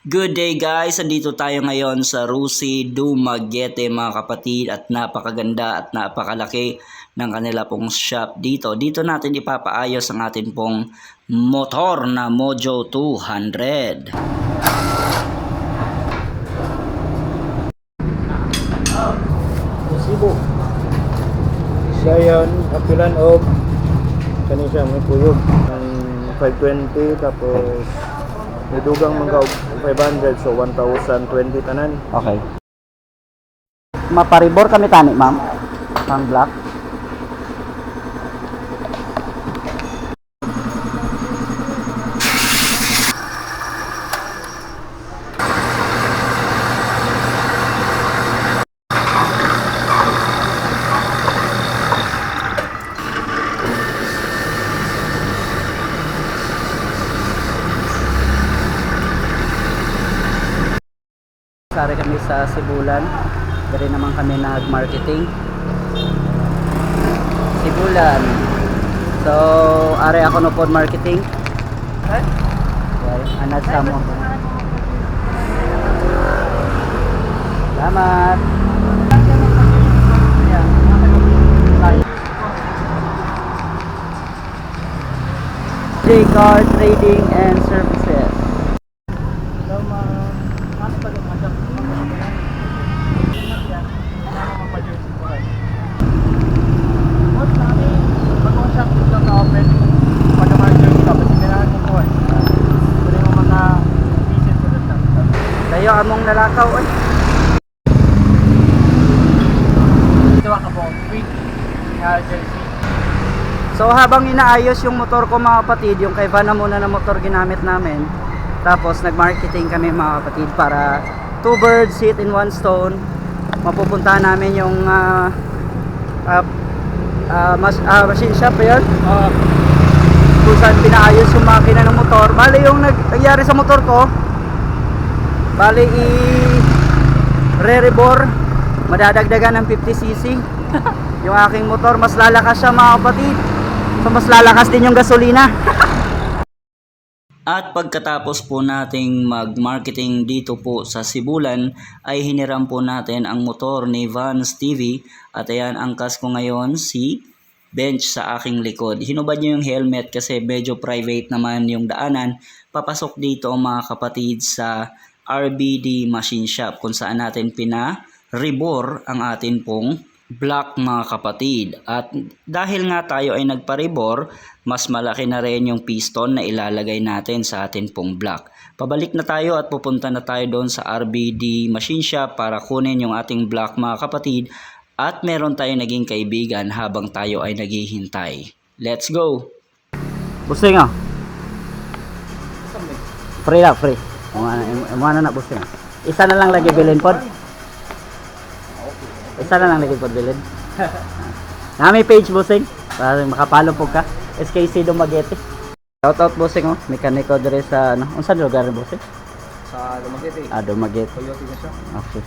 Good day guys, andito tayo ngayon sa Rusi Dumaguete mga kapatid at napakaganda at napakalaki ng kanila pong shop dito. Dito natin ipapaayos ang atin pong motor na Mojo 200. Sibo. Siya yan, kapilan of kanin siya, may kuyog ng 520 tapos may dugang mga 500 so 1,020 tanan. Okay. Maparibor kami tani, ma'am. Pang black. Sari kami sa Sibulan. Dari naman kami nag-marketing. Sibulan. So, are ako no pod marketing. Well, anad sa mo. Salamat. J-Car Trading and Services. Tayo among nalakaw ay. So habang inaayos yung motor ko mga kapatid, yung kay Van na muna na motor ginamit namin. Tapos nag-marketing kami mga kapatid para two birds hit in one stone. Mapupuntahan namin yung machine shop yun. Kung saan pinaayos yung makina ng motor. Bali yung nangyari sa motor ko, bali re-rebore, madadagdagan ng 50cc yung aking motor. Mas lalakas siya mga kapatid. So mas lalakas din yung gasolina. At pagkatapos po nating mag-marketing dito po sa Sibulan ay hiniram po natin ang motor ni Vans TV at ayan angkas ko ngayon si Bench sa aking likod. Hinubad niyo yung helmet kasi medyo private naman yung daanan. Papasok dito mga kapatid sa RBD Machine Shop kung saan natin pina-rebore ang atin pong black mga kapatid. At dahil nga tayo ay nagpa-rebore, mas malaki na rin yung piston na ilalagay natin sa atin pong black. Pabalik na tayo at pupunta na tayo doon sa RBD Machine Shop para kunin yung ating black mga kapatid. At meron tayong naging kaibigan habang tayo ay naghihintay. Let's go! Busing ah. Free lang, free. Umana na busing. Isa na lang lagi bilin pod. Isa na lang lagi pod bilin. Nami page busing para makapalo po ka. SKC Dumaguete. Shout out busing oh. Mekaniko dire sa ano. Unsa lugar busing? Sa Dumaguete. Dumaguete. Coyote na siya. Okay.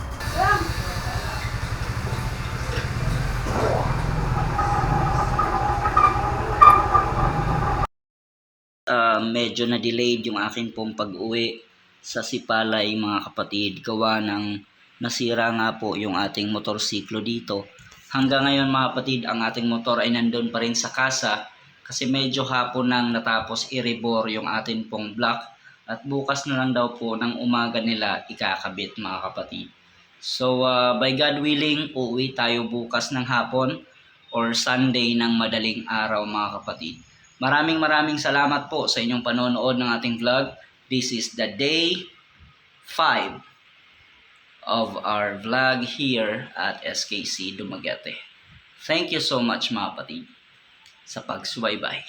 Medyo na-delayed yung akin pong pag-uwi sa Sipalay mga kapatid. Gawa ng nasira nga po yung ating motorsiklo dito. Hanggang ngayon mga kapatid, ang ating motor ay nandun pa rin sa kasa kasi medyo hapon nang natapos i-rebore yung ating pong black at bukas na lang daw po ng umaga nila ikakabit mga kapatid. So by God willing, uuwi tayo bukas ng hapon or Sunday ng madaling araw mga kapatid. Maraming salamat po sa inyong panonood ng ating vlog. This is the day 5 of our vlog here at SKC Dumaguete. Thank you so much mga kapatid sa pagsubaybay.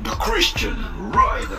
The Christian Rider.